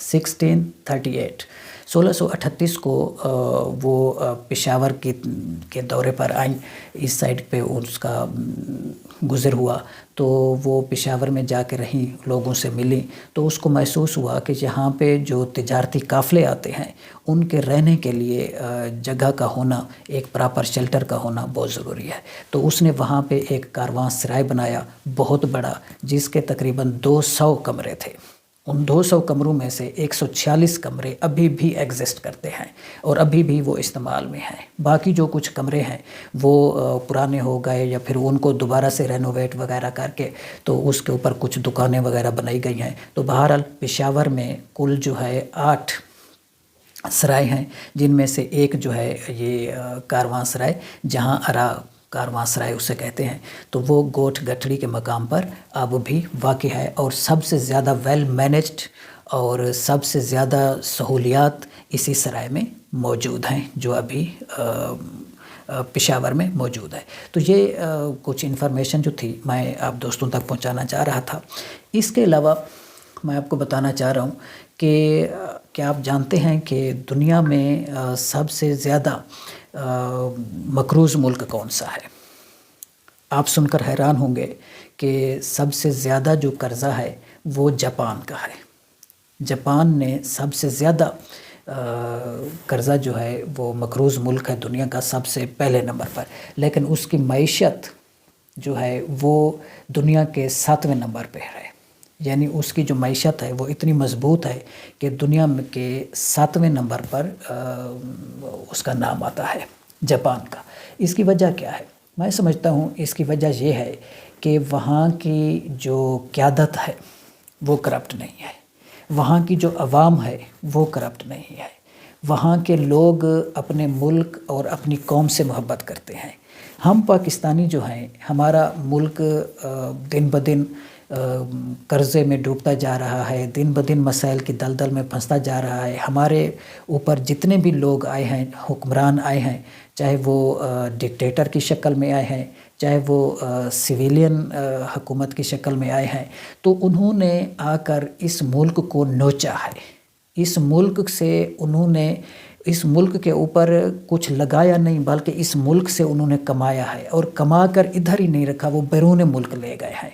1638 1638 کو وہ پشاور کے دورے پر آئیں، اس سائڈ پہ اس کا گزر ہوا، تو وہ پشاور میں جا کے رہیں، لوگوں سے ملیں، تو اس کو محسوس ہوا کہ یہاں پہ جو تجارتی قافلے آتے ہیں ان کے رہنے کے لیے جگہ کا ہونا، ایک پراپر شیلٹر کا ہونا بہت ضروری ہے۔ تو اس نے وہاں پہ ایک کاروان سرائے بنایا بہت بڑا، جس کے تقریباً 200 کمرے تھے۔ ان 200 کمروں میں سے 146 کمرے ابھی بھی ایگزسٹ کرتے ہیں اور ابھی بھی وہ استعمال میں ہیں۔ باقی جو کچھ کمرے ہیں وہ پرانے ہو گئے، یا پھر ان کو دوبارہ سے رینوویٹ وغیرہ کر کے تو اس کے اوپر کچھ دکانیں وغیرہ بنائی گئی ہیں۔ تو بہرحال پشاور میں کل جو ہے 8 سرائے ہیں، جن میں سے ایک جو ہے یہ کاروان سرائے، جہاں ارا کاروان سرائے اسے کہتے ہیں، تو وہ گوٹھ گٹھڑی کے مقام پر اب بھی واقع ہے، اور سب سے زیادہ ویل مینجڈ اور سب سے زیادہ سہولیات اسی سرائے میں موجود ہیں جو ابھی پشاور میں موجود ہے۔ تو یہ کچھ انفارمیشن جو تھی میں آپ دوستوں تک پہنچانا چاہ رہا تھا۔ اس کے علاوہ میں آپ کو بتانا چاہ رہا ہوں کہ کیا آپ جانتے ہیں کہ دنیا میں سب سے زیادہ مقروض ملک کون سا ہے؟ آپ سن کر حیران ہوں گے کہ سب سے زیادہ جو قرضہ ہے وہ جاپان کا ہے۔ جاپان نے سب سے زیادہ قرضہ جو ہے وہ مقروض ملک ہے دنیا کا سب سے پہلے نمبر پر، لیکن اس کی معیشت جو ہے وہ دنیا کے 7ویں نمبر پہ ہے۔ یعنی اس کی جو معیشت ہے وہ اتنی مضبوط ہے کہ دنیا کے 7ویں نمبر پر اس کا نام آتا ہے، جاپان کا۔ اس کی وجہ کیا ہے؟ میں سمجھتا ہوں اس کی وجہ یہ ہے کہ وہاں کی جو قیادت ہے وہ کرپٹ نہیں ہے، وہاں کی جو عوام ہے وہ کرپٹ نہیں ہے، وہاں کے لوگ اپنے ملک اور اپنی قوم سے محبت کرتے ہیں۔ ہم پاکستانی جو ہیں، ہمارا ملک دن بدن قرضے میں ڈوبتا جا رہا ہے، دن بدن مسائل کی دلدل میں پھنستا جا رہا ہے۔ ہمارے اوپر جتنے بھی لوگ آئے ہیں، حکمران آئے ہیں، چاہے وہ ڈکٹیٹر کی شکل میں آئے ہیں، چاہے وہ سویلین حکومت کی شکل میں آئے ہیں، تو انہوں نے آ کر اس ملک کو نوچا ہے۔ اس ملک سے انہوں نے اس ملک کے اوپر کچھ لگایا نہیں، بلکہ اس ملک سے انہوں نے کمایا ہے، اور کما کر ادھر ہی نہیں رکھا، وہ بیرون ملک لے گئے ہیں۔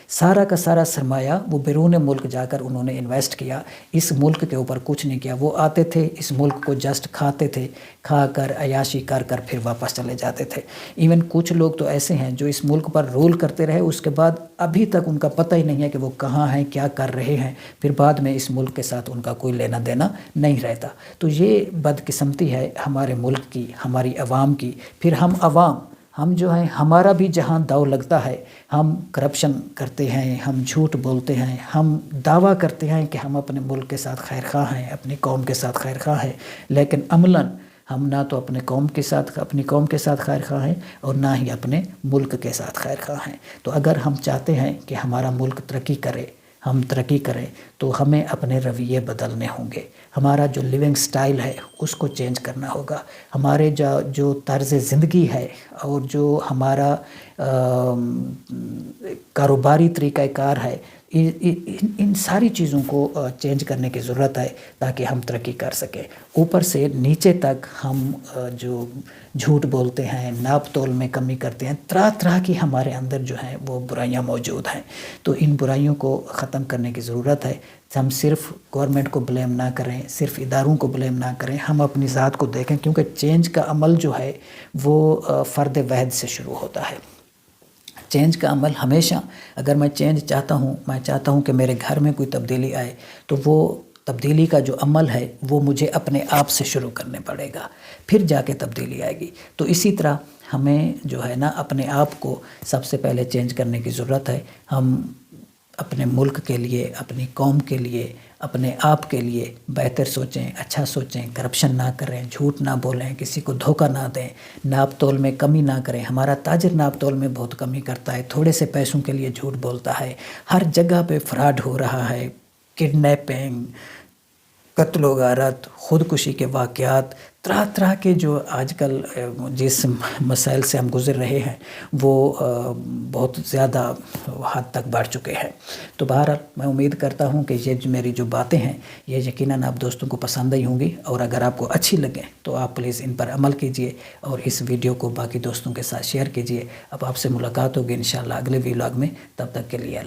سارا کا سارا سرمایہ وہ بیرون ملک جا کر انہوں نے انویسٹ کیا، اس ملک کے اوپر کچھ نہیں کیا۔ وہ آتے تھے، اس ملک کو جسٹ کھاتے تھے، کھا کر عیاشی کر کر پھر واپس چلے جاتے تھے۔ ایون کچھ لوگ تو ایسے ہیں جو اس ملک پر رول کرتے رہے، اس کے بعد ابھی تک ان کا پتہ ہی نہیں ہے کہ وہ کہاں ہیں، کیا کر رہے ہیں، پھر بعد میں اس ملک کے ساتھ ان کا کوئی لینا دینا نہیں رہتا۔ تو یہ بدقسمتی ہے ہمارے ملک کی، ہماری عوام کی۔ پھر ہم جو ہیں، ہمارا بھی جہاں داؤ لگتا ہے، ہم کرپشن کرتے ہیں، ہم جھوٹ بولتے ہیں، ہم دعویٰ کرتے ہیں کہ ہم اپنے ملک کے ساتھ خیر خواہ ہیں، اپنی قوم کے ساتھ خیر خواہ ہیں، لیکن عملاً ہم نہ تو اپنی قوم کے ساتھ خیر خواہ ہیں اور نہ ہی اپنے ملک کے ساتھ خیر خواہ ہیں۔ تو اگر ہم چاہتے ہیں کہ ہمارا ملک ترقی کرے، ہم ترقی کریں، تو ہمیں اپنے رویے بدلنے ہوں گے۔ ہمارا جو لیونگ سٹائل ہے اس کو چینج کرنا ہوگا۔ ہمارے جو طرز زندگی ہے اور جو ہمارا کاروباری طریقہ کار ہے، ان ساری چیزوں کو چینج کرنے کی ضرورت ہے تاکہ ہم ترقی کر سکیں۔ اوپر سے نیچے تک ہم جو جھوٹ بولتے ہیں، ناپ تول میں کمی کرتے ہیں، طرح طرح کی ہمارے اندر جو ہیں وہ برائیاں موجود ہیں۔ تو ان برائیوں کو ختم کرنے کی ضرورت ہے۔ ہم صرف گورنمنٹ کو بلیم نہ کریں، صرف اداروں کو بلیم نہ کریں، ہم اپنی ذات کو دیکھیں، کیونکہ چینج کا عمل جو ہے وہ فرد واحد سے شروع ہوتا ہے۔ چینج کا عمل ہمیشہ، اگر میں چینج چاہتا ہوں، میں چاہتا ہوں کہ میرے گھر میں کوئی تبدیلی آئے، تو وہ تبدیلی کا جو عمل ہے وہ مجھے اپنے آپ سے شروع کرنے پڑے گا، پھر جا کے تبدیلی آئے گی۔ تو اسی طرح ہمیں جو ہے نا اپنے آپ کو سب سے پہلے چینج کرنے کی ضرورت ہے۔ ہم اپنے ملک کے لیے، اپنی قوم کے لیے، اپنے آپ کے لیے بہتر سوچیں، اچھا سوچیں، کرپشن نہ کریں، جھوٹ نہ بولیں، کسی کو دھوکہ نہ دیں، ناپ تول میں کمی نہ کریں۔ ہمارا تاجر ناپ تول میں بہت کمی کرتا ہے، تھوڑے سے پیسوں کے لیے جھوٹ بولتا ہے، ہر جگہ پہ فراڈ ہو رہا ہے، کڈنیپنگ، قتل و غارت، خودکشی کے واقعات، طرح طرح کے جو آج کل جس مسائل سے ہم گزر رہے ہیں وہ بہت زیادہ حد تک بڑھ چکے ہیں. تو بہرحال میں امید کرتا ہوں کہ یہ جو میری جو باتیں ہیں یہ یقیناً آپ دوستوں کو پسند آئی ہوں گی، اور اگر آپ کو اچھی لگیں تو آپ پلیز ان پر عمل کیجئے اور اس ویڈیو کو باقی دوستوں کے ساتھ شیئر کیجئے. اب آپ سے ملاقات ہوگی انشاءاللہ اگلے ولاگ میں، تب تک کے لیے